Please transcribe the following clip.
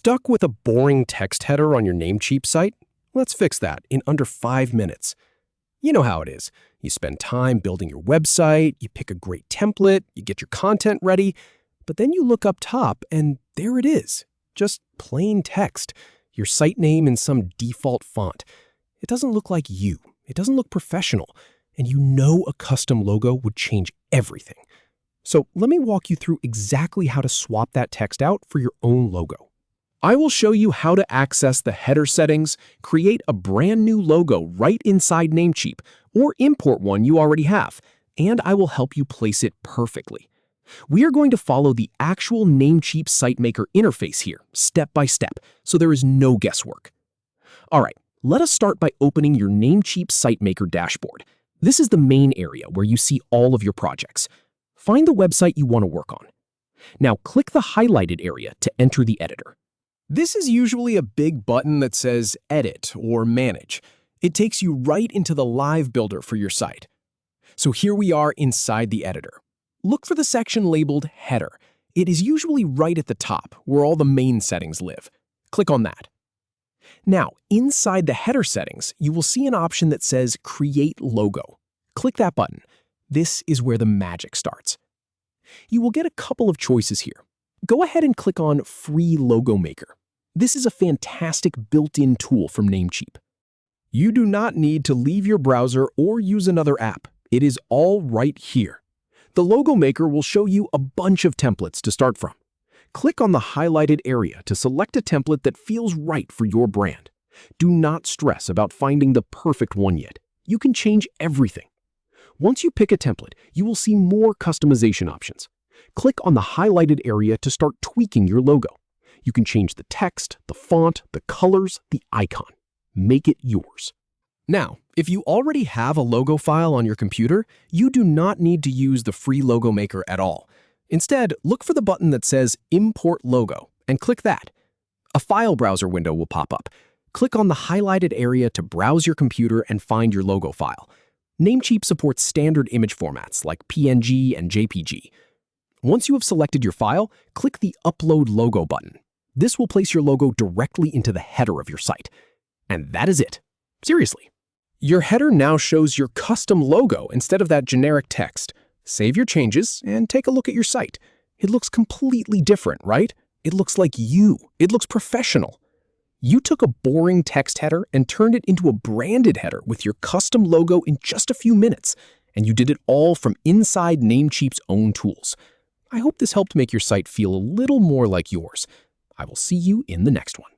Stuck with a boring text header on your Namecheap site? Let's fix that in under 5 minutes. You know how it is. You spend time building your website, you pick a great template, you get your content ready, but then you look up top and there it is. Just plain text, your site name in some default font. It doesn't look like you. It doesn't look professional. And you know a custom logo would change everything. So let me walk you through exactly how to swap that text out for your own logo. I will show you how to access the header settings, create a brand new logo right inside Namecheap, or import one you already have, and I will help you place it perfectly. We are going to follow the actual Namecheap SiteMaker interface here, step by step, so there is no guesswork. All right, let us start by opening your Namecheap SiteMaker dashboard. This is the main area where you see all of your projects. Find the website you want to work on. Now click the highlighted area to enter the editor. This is usually a big button that says Edit or Manage. It takes you right into the live builder for your site. So here we are inside the editor. Look for the section labeled Header. It is usually right at the top where all the main settings live. Click on that. Now, inside the header settings, you will see an option that says Create Logo. Click that button. This is where the magic starts. You will get a couple of choices here. Go ahead and click on Free Logo Maker. This is a fantastic built-in tool from Namecheap. You do not need to leave your browser or use another app. It is all right here. The Logo Maker will show you a bunch of templates to start from. Click on the highlighted area to select a template that feels right for your brand. Do not stress about finding the perfect one yet. You can change everything. Once you pick a template, you will see more customization options. Click on the highlighted area to start tweaking your logo. You can change the text, the font, the colors, the icon. Make it yours. Now, if you already have a logo file on your computer, you do not need to use the free Logo Maker at all. Instead, look for the button that says Import Logo and click that. A file browser window will pop up. Click on the highlighted area to browse your computer and find your logo file. Namecheap supports standard image formats like PNG and JPG. Once you have selected your file, click the Upload Logo button. This will place your logo directly into the header of your site. And that is it. Seriously. Your header now shows your custom logo instead of that generic text. Save your changes and take a look at your site. It looks completely different, right? It looks like you. It looks professional. You took a boring text header and turned it into a branded header with your custom logo in just a few minutes. And you did it all from inside Namecheap's own tools. I hope this helped make your site feel a little more like yours. I will see you in the next one.